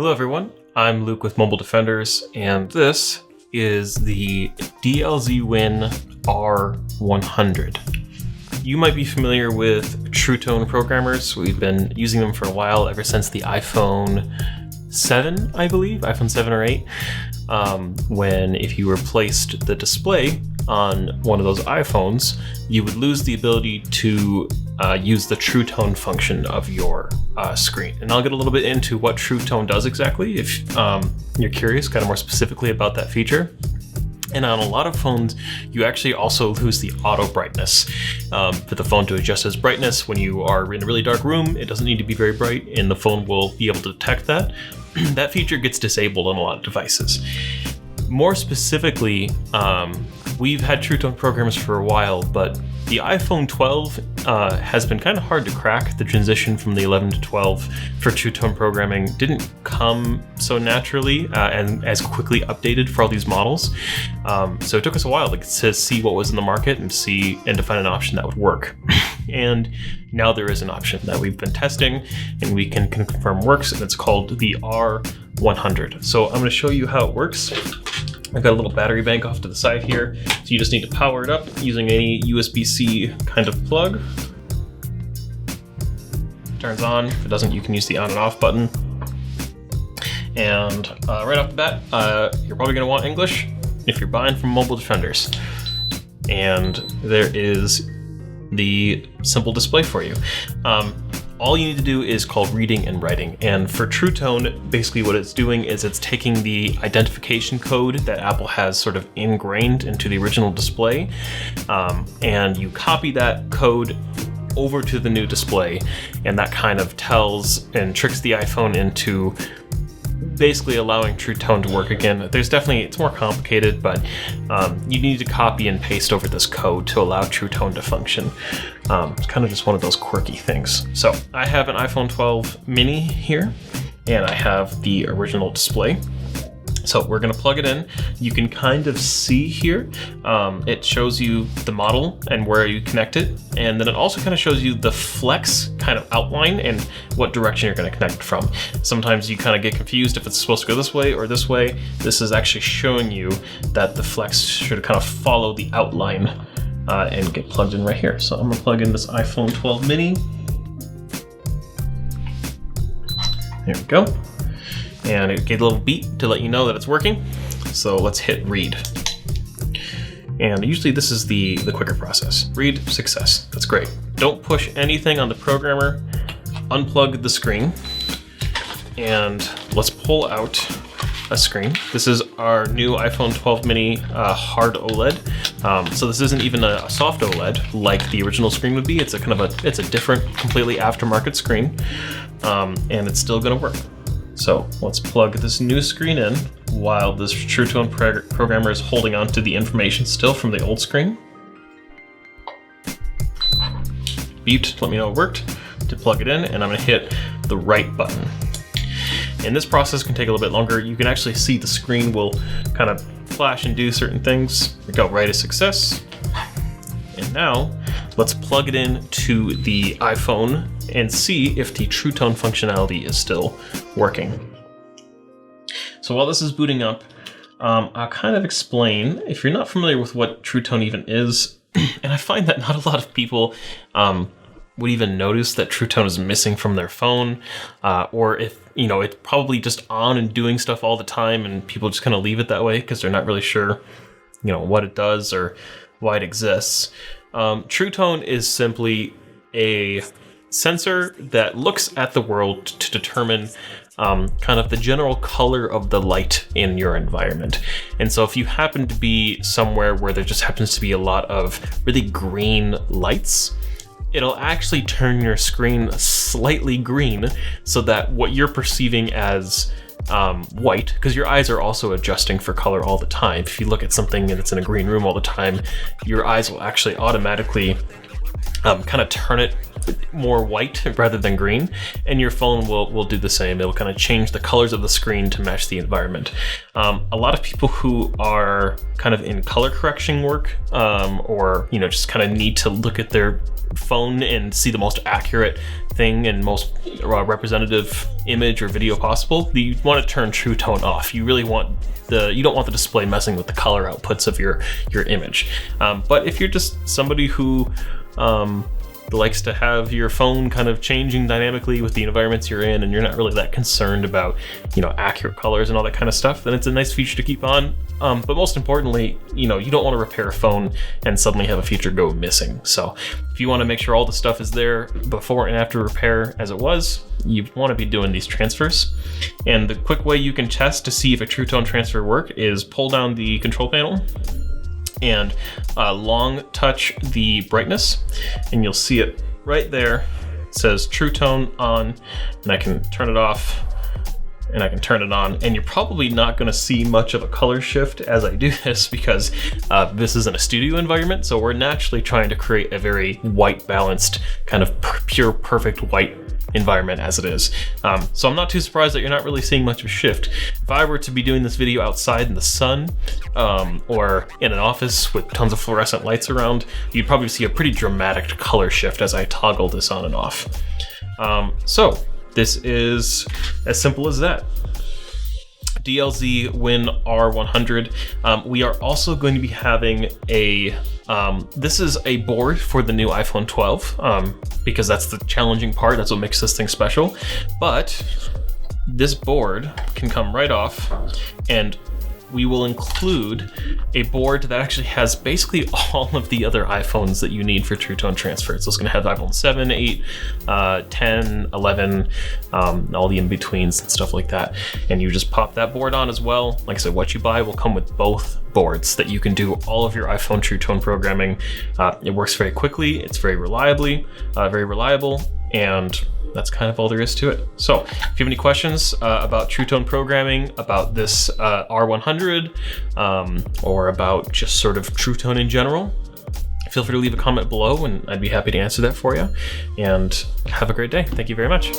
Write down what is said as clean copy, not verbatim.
Hello everyone, I'm Luke with Mobile Defenders, and this is the DLZ WIN R100. You might be familiar with True Tone programmers. We've been using them for a while, ever since the iPhone 7, I believe, iPhone 7 or 8, when if you replaced the display on one of those iPhones, you would lose the ability to use the True Tone function of your screen. And I'll get a little bit into what True Tone does exactly if you're curious, kind of more specifically about that feature. And on a lot of phones, you actually also lose the auto brightness for the phone to adjust its brightness. When you are in a really dark room, it doesn't need to be very bright, and the phone will be able to detect that. That feature gets disabled on a lot of devices. More specifically, we've had True Tone programs for a while, but the iPhone 12 has been kind of hard to crack. The transition from the 11 to 12 for True Tone programming didn't come so naturally and as quickly updated for all these models. So it took us a while to see what was in the market and to find an option that would work. And now there is an option that we've been testing and we can confirm works, and it's called the R100. So I'm going to show you how it works. I've got a little battery bank off to the side here, so you just need to power it up using any USB-C kind of plug. Turns on. If it doesn't, you can use the on and off button. And right off the bat, you're probably going to want English if you're buying from Mobile Defenders. And there is the simple display for you. All you need to do is called reading and writing. And for True Tone, basically what it's doing is it's taking the identification code that Apple has sort of ingrained into the original display, and you copy that code over to the new display, and that kind of tells and tricks the iPhone into basically allowing True Tone to work again. It's more complicated, but you need to copy and paste over this code to allow True Tone to function. It's kind of just one of those quirky things. So I have an iPhone 12 mini here, and I have the original display. So we're going to plug it in. You can kind of see here, it shows you the model and where you connect it. And then it also kind of shows you the flex kind of outline and what direction you're going to connect from. Sometimes you kind of get confused if it's supposed to go this way or this way. This is actually showing you that the flex should kind of follow the outline and get plugged in right here. So I'm going to plug in this iPhone 12 mini. There we go. And it gave a little beep to let you know that it's working. So let's hit read. And usually this is the quicker process. Read, success. That's great. Don't push anything on the programmer. Unplug the screen. And let's pull out a screen. This is our new iPhone 12 mini hard OLED. So this isn't even a soft OLED like the original screen would be. It's a different, completely aftermarket screen. And it's still gonna work. So let's plug this new screen in while this True Tone programmer is holding on to the information still from the old screen. Beeped to let me know it worked. To plug it in, and I'm going to hit the right button. And this process can take a little bit longer. You can actually see the screen will kind of flash and do certain things. There we go, right is success. And now let's plug it in to the iPhone and see if the True Tone functionality is still working. So while this is booting up, I'll kind of explain, if you're not familiar with what True Tone even is, and I find that not a lot of people would even notice that True Tone is missing from their phone, or if, it's probably just on and doing stuff all the time and people just kind of leave it that way because they're not really sure, what it does or why it exists. True Tone is simply a sensor that looks at the world to determine kind of the general color of the light in your environment. And so if you happen to be somewhere where there just happens to be a lot of really green lights, it'll actually turn your screen slightly green so that what you're perceiving as white, because your eyes are also adjusting for color all the time. If you look at something and it's in a green room all the time, your eyes will actually automatically kind of turn it more white rather than green, and your phone will do the same. It'll kind of change the colors of the screen to match the environment. A lot of people who are kind of in color correction work, or just kind of need to look at their phone and see the most accurate thing and most representative image or video possible, you want to turn True Tone off. You really want you don't want the display messing with the color outputs of your image. But if you're just somebody who likes to have your phone kind of changing dynamically with the environments you're in, and you're not really that concerned about, accurate colors and all that kind of stuff, then it's a nice feature to keep on. But most importantly, you don't want to repair a phone and suddenly have a feature go missing. So if you want to make sure all the stuff is there before and after repair as it was, you want to be doing these transfers. And the quick way you can test to see if a True Tone transfer work is pull down the control panel and long touch the brightness, and you'll see it right there. It says True Tone on, and I can turn it off and I can turn it on, and you're probably not going to see much of a color shift as I do this, because this isn't a studio environment, so we're naturally trying to create a very white balanced kind of pure perfect white environment as it is. So I'm not too surprised that you're not really seeing much of a shift. If I were to be doing this video outside in the sun, or in an office with tons of fluorescent lights around, you'd probably see a pretty dramatic color shift as I toggle this on and off. So this is as simple as that. DLZ WIN R100. We are also going to be having this is a board for the new iPhone 12, because that's the challenging part. That's what makes this thing special. But this board can come right off, and we will include a board that actually has basically all of the other iPhones that you need for True Tone transfer. So it's going to have iPhone 7, 8, 10, 11, all the in-betweens and stuff like that. And you just pop that board on as well. Like I said, what you buy will come with both boards that you can do all of your iPhone True Tone programming. It works very quickly, it's very reliable, and that's kind of all there is to it. So if you have any questions about True Tone programming, about this R100, or about just sort of True Tone in general, feel free to leave a comment below and I'd be happy to answer that for you. And have a great day. Thank you very much.